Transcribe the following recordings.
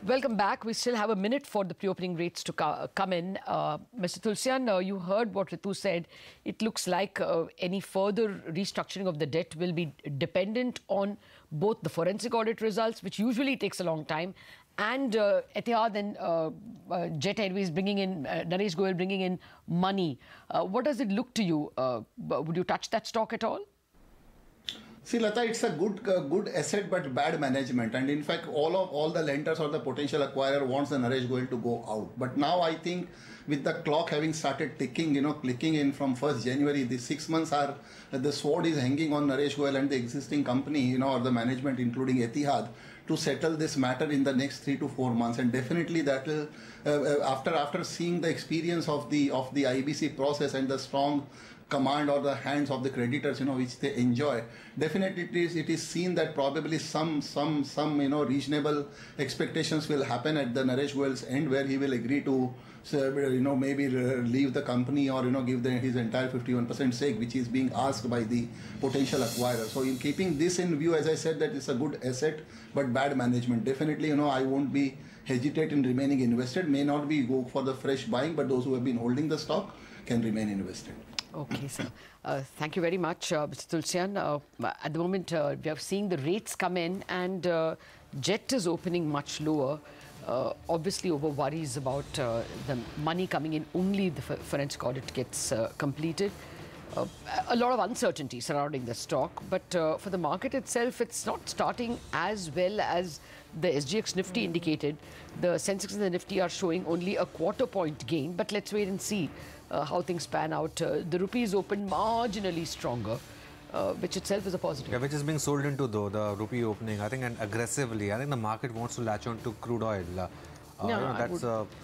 Welcome back. We still have a minute for the pre-opening rates to come in. Mr. Tulsian, you heard what Ritu said. It looks like any further restructuring of the debt will be dependent on both the forensic audit results, which usually takes a long time, and Ethiad and Jet Airways bringing in, Naresh Goyal bringing in money. What does it look to you? Would you touch that stock at all? See, Lata, it's a good asset but bad management, and in fact all the lenders or the potential acquirer wants the Naresh Goyal to go out. But now I think with the clock having started ticking, clicking in from 1st January, the 6 months are, the sword is hanging on Naresh Goyal and the existing company, or the management including Ethiad, to settle this matter in the next 3 to 4 months. And definitely that will, after seeing the experience of the IBC process and the strong command or the hands of the creditors, which they enjoy, definitely it is seen that probably some reasonable expectations will happen at the Naresh Goyal's end, where he will agree to maybe leave the company or give his entire 51% stake, which is being asked by the potential acquirer. So in keeping this in view, as I said, that it's a good asset but bad management. Definitely, I won't be hesitate in remaining invested. May not be go for the fresh buying, but those who have been holding the stock can remain invested. Okay, sir. Thank you very much, Mr. Tulsian. At the moment, we are seeing the rates come in, and Jet is opening much lower, obviously over worries about the money coming in only if the forensic audit gets completed. A lot of uncertainty surrounding the stock, but for the market itself, it's not starting as well as the SGX Nifty indicated. The Sensex and the Nifty are showing only a quarter-point gain, but let's wait and see how things pan out. The rupee is opened marginally stronger, which itself is a positive. Yeah, which is being sold into, though, the rupee opening, I think, and aggressively. I think the market wants to latch on to crude oil.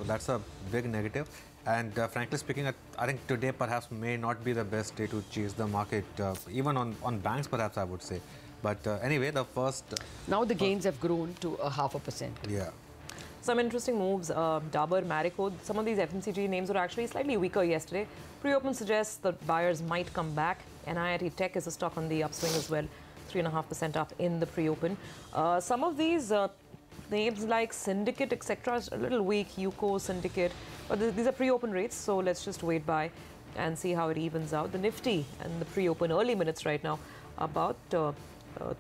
That's a big negative. And frankly speaking, I think today perhaps may not be the best day to chase the market, even on banks, perhaps I would say. But anyway, the first... Now the gains have grown to 0.5%. Yeah. Some interesting moves. Dabur, Marico, some of these FMCG names were actually slightly weaker yesterday. Pre-open suggests that buyers might come back. NIIT Tech is a stock on the upswing as well, 3.5% up in the pre-open. Some of these names like Syndicate, etc., a little weak. UCO, Syndicate, but these are pre-open rates, so let's just wait by and see how it evens out. The Nifty and the pre-open early minutes right now about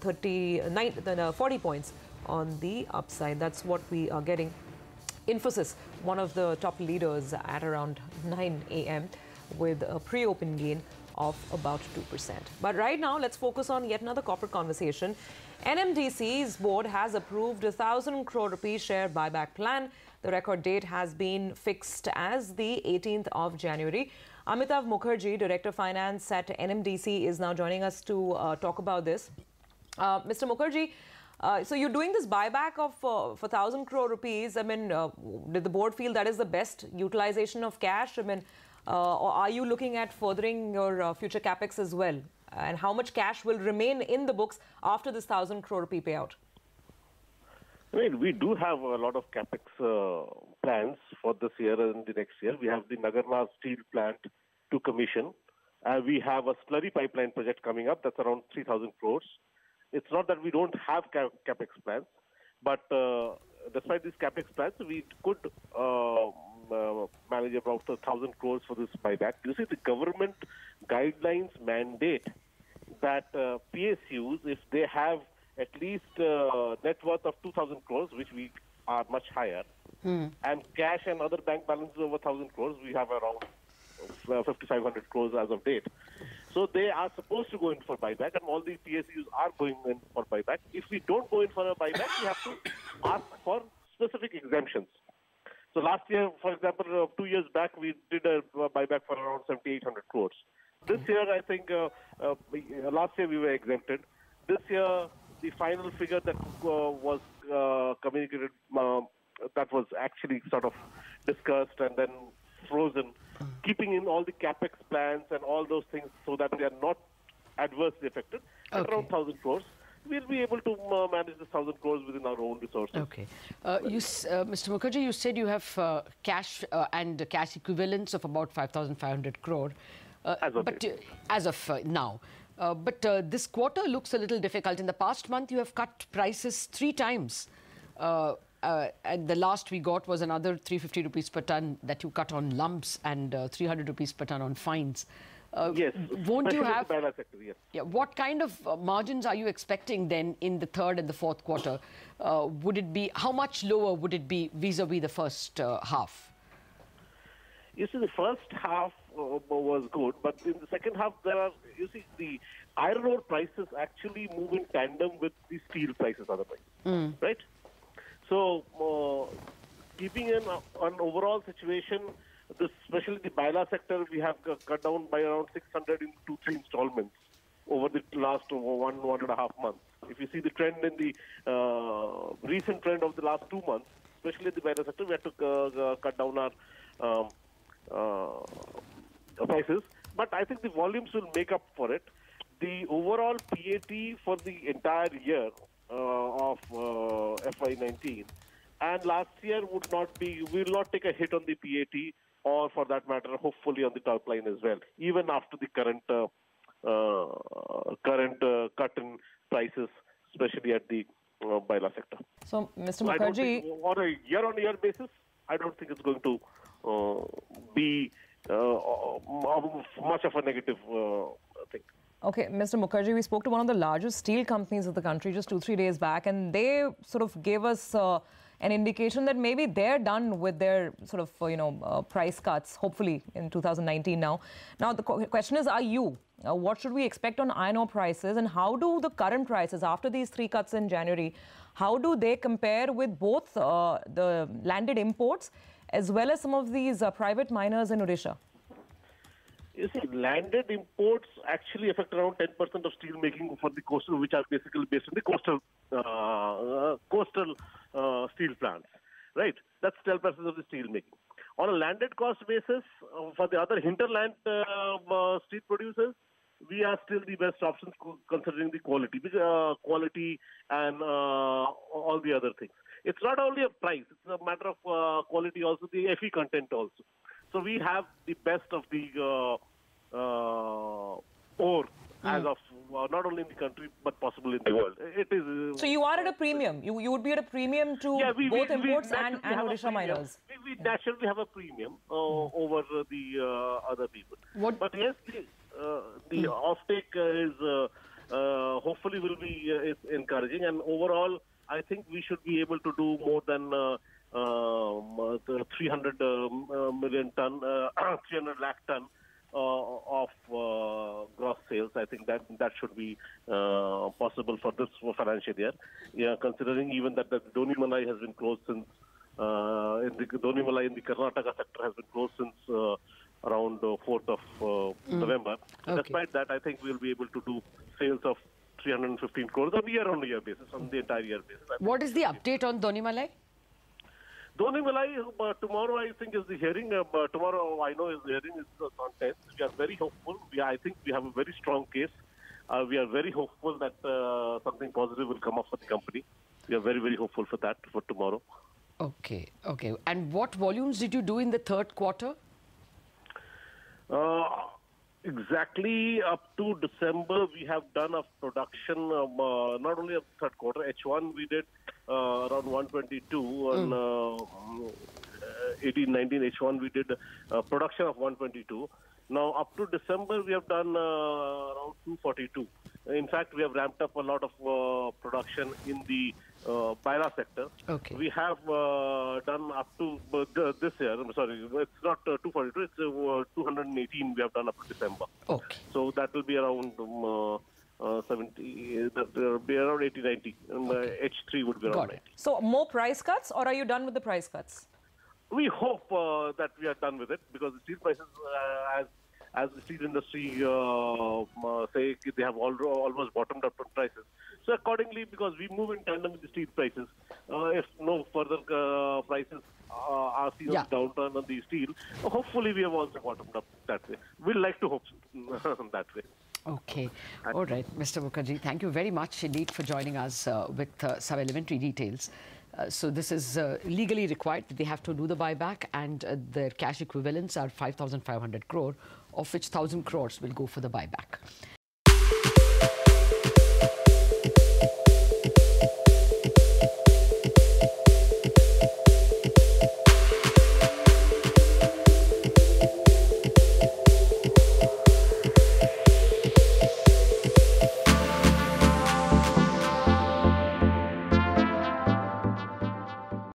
40 points on the upside. That's what we are getting. Infosys, one of the top leaders, at around 9 a.m. with a pre-open gain of about 2%. But right now, let's focus on yet another corporate conversation. NMDC's board has approved a 1,000 crore rupee share buyback plan. The record date has been fixed as the 18th of January. Amitav Mukherjee, Director of Finance at NMDC, is now joining us to talk about this. Mr. Mukherjee, so you're doing this buyback of for 1,000 crore rupees. I mean, did the board feel that is the best utilization of cash? I mean, or are you looking at furthering your future capex as well? And how much cash will remain in the books after this 1,000 crore rupee payout? I mean, we do have a lot of capex plans for this year and the next year. We have the Nagarnar steel plant to commission. We have a slurry pipeline project coming up that's around 3,000 crores. It's not that we don't have capex plans, but despite these capex plans, we could manage about 1,000 crores for this buyback. You see, the government guidelines mandate that PSUs, if they have at least net worth of 2,000 crores, which we are much higher, and cash and other bank balances over 1,000 crores, we have around 5,500 crores as of date. So they are supposed to go in for buyback, and all the PSUs are going in for buyback. If we don't go in for a buyback, we have to ask for specific exemptions. So last year, for example, 2 years back, we did a buyback for around 7,800 crores. This year, I think, last year we were exempted. This year, the final figure that was communicated, that was actually sort of discussed and then frozen, keeping in all the capex plans and all those things so that they are not adversely affected. At around 1,000 crores, we'll be able to manage the 1,000 crores within our own resources. Okay. Mr. Mukherjee, you said you have cash and cash equivalents of about 5,500 crore. As of now. But this quarter looks a little difficult. In the past month, you have cut prices 3 times. and the last we got was another 350 rupees per ton that you cut on lumps and 300 rupees per ton on fines. Yes. Won't you have? The sector, yes. Yeah. What kind of margins are you expecting then in the third and the fourth quarter? Would it be, how much lower would it be vis-a-vis the first half? You see, the first half was good, but in the second half, you see, the iron ore prices actually move in tandem with the steel prices otherwise, right? So, keeping an overall situation, especially the Baila sector, we have cut down by around 600 in 2-3 installments over the last 1.5 months. If you see the trend in the recent trend of the last 2 months, especially the Baila sector, we had to cut down our prices, but I think the volumes will make up for it. The overall PAT for the entire year of FY19 and last year would not be, we will not take a hit on the PAT, or for that matter, hopefully on the top line as well, even after the current cut in prices, especially at the Baila sector. So, Mr. Mukherjee, on a year-on-year basis, I don't think it's going to be much of a negative thing. Okay, Mr. Mukherjee, we spoke to one of the largest steel companies of the country just 2-3 days back, and they sort of gave us an indication that maybe they're done with their sort of, price cuts, hopefully in 2019 now. Now, the question is, are you? What should we expect on iron ore prices, and how do the current prices after these 3 cuts in January, how do they compare with both the landed imports as well as some of these private miners in Odisha? You see, landed imports actually affect around 10% of steel making for the coastal, which are basically based on the coastal steel plants, right? That's 10% of the steel making. On a landed cost basis, for the other hinterland steel producers, we are still the best options considering the quality and all the other things. It's not only a price; it's a matter of quality, also the Fe content also. So we have the best of the ore as of not only in the country but possibly in the world. It is. So you are at a premium. You would be at a premium to both imports and Odisha miners. We naturally have a premium over the other people. But yes, the offtake is hopefully will be is encouraging, and overall, I think we should be able to do more than 300 million ton, 300 lakh ton of gross sales. I think that should be possible for this financial year. Yeah, considering even that the Doni Malai has been closed since the Doni Malai in the Karnataka sector has been closed since around 4th of November. Okay. Despite that, I think we'll be able to do sales of 315 crores on a year-on-year basis, on the entire year basis. What is the update on Doni Malai? Doni Malai, tomorrow I think is the hearing. Tomorrow I know is the hearing is on 10th. We are very hopeful. I think we have a very strong case. We are very hopeful that something positive will come up for the company. We are very, very hopeful for that for tomorrow. Okay, okay. And what volumes did you do in the third quarter? Exactly up to December, we have done a production, not only of third quarter, H1 we did around 122, on 18-19 H1 we did production of 122. Now up to December we have done around 242. In fact, we have ramped up a lot of production in the Baila sector. Okay. We have done up to this year, I'm sorry, it's not 242, it's 218 we have done up to December. Okay. So that will be around 70, that will be around 80-90. Okay. H3 would be around 90. So more price cuts, or are you done with the price cuts? We hope that we are done with it, because the steel prices, as the steel industry say, they have almost bottomed out on prices. So accordingly, because we move in tandem with the steel prices, if no further prices are seen on the downturn on the steel, hopefully we have also bottomed up that way. We'd like to hope that way. Okay. All right, Mr. Mukherjee, thank you very much indeed for joining us with some elementary details. So this is legally required that they have to do the buyback, and their cash equivalents are 5,500 crore, of which 1,000 crores will go for the buyback.